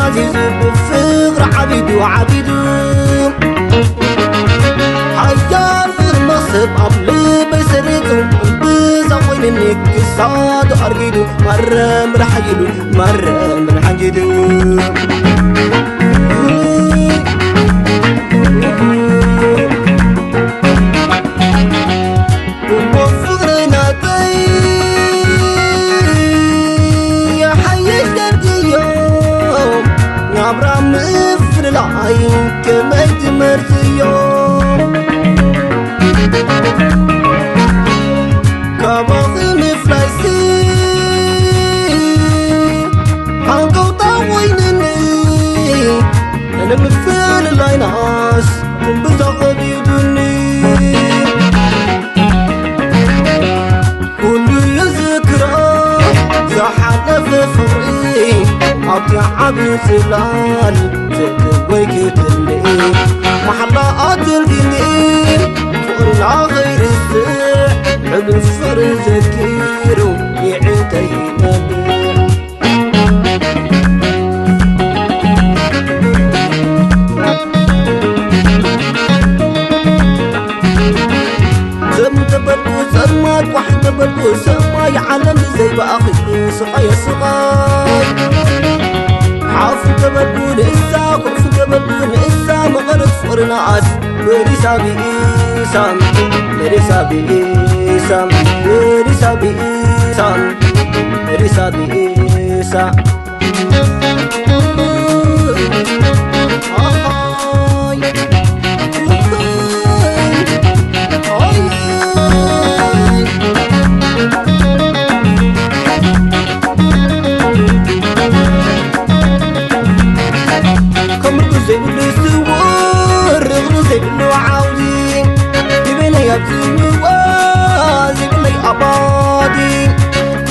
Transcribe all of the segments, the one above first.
عزيزو بفقر عبيدو عبيدو حيار المصب عملي بيسريتو بزاوين النكساد أرجيدو مرة مرحجدو مرة مرحجدو عبرام مفر العين كما يتمرت يوم كباقي مفلسي حنقو طاوينني أنا مفر العيناس بزاق بيدني كل يذكرى زحنا في فرقي عطي عبي سلال تتوي كتلي محلا أدلقني فقرنا غير السيح عبي الصر زكيرو يعيتي نبيع زم تبدو زمك واحد تبدو سماي علم زي بأخي سقايا سقاي حافظ تبدون إسا قرص تبدون إسا مغرق فرنا عاد بريسا بإيسام بريسا بإيسام بريسا بإيسام بريسا بإيسام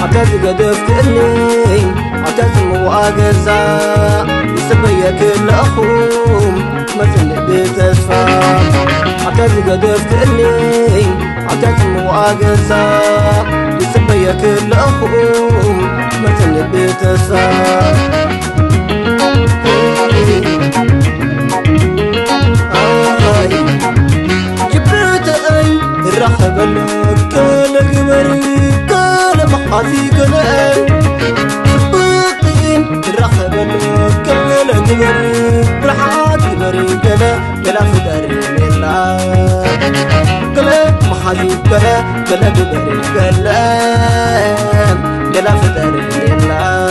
عتاز قدفتني عتاز مواجزة يسبي كل أخوم مثل بيت أسفا عتاز قدفتني عتاز مواجزة يسبي كل أخوم مثل بيت أسفا جبرت أي الرحب لك كل قبري محاذي قلال سباقين الرخب الكل قبري برحات قبري قلا فداري ملا قلا محاذي قلا قبري قلا فداري ملا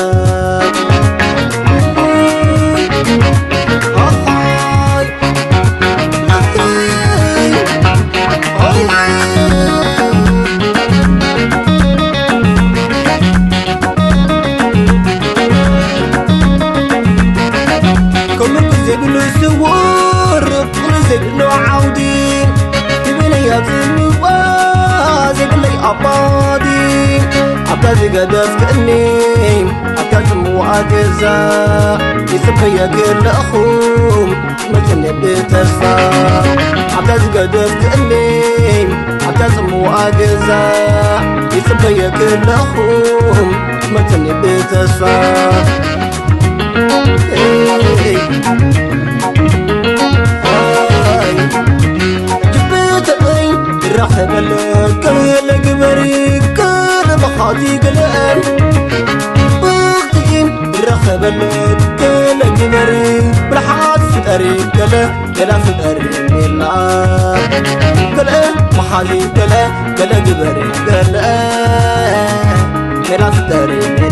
عتاز قدفتني عتاز مواجزة يسبي كل أخوم مثل بيت أسفا عتاز قدفتني عتاز مواجزة يسبي كل أخوم مثل بيت أسفا جبت أي الرحب الكل قبري محاذي قلال باقين الرخب الكل قبري برحات فداري قلا فداري ميلا قلا محاذي قلا قبري قلا فداري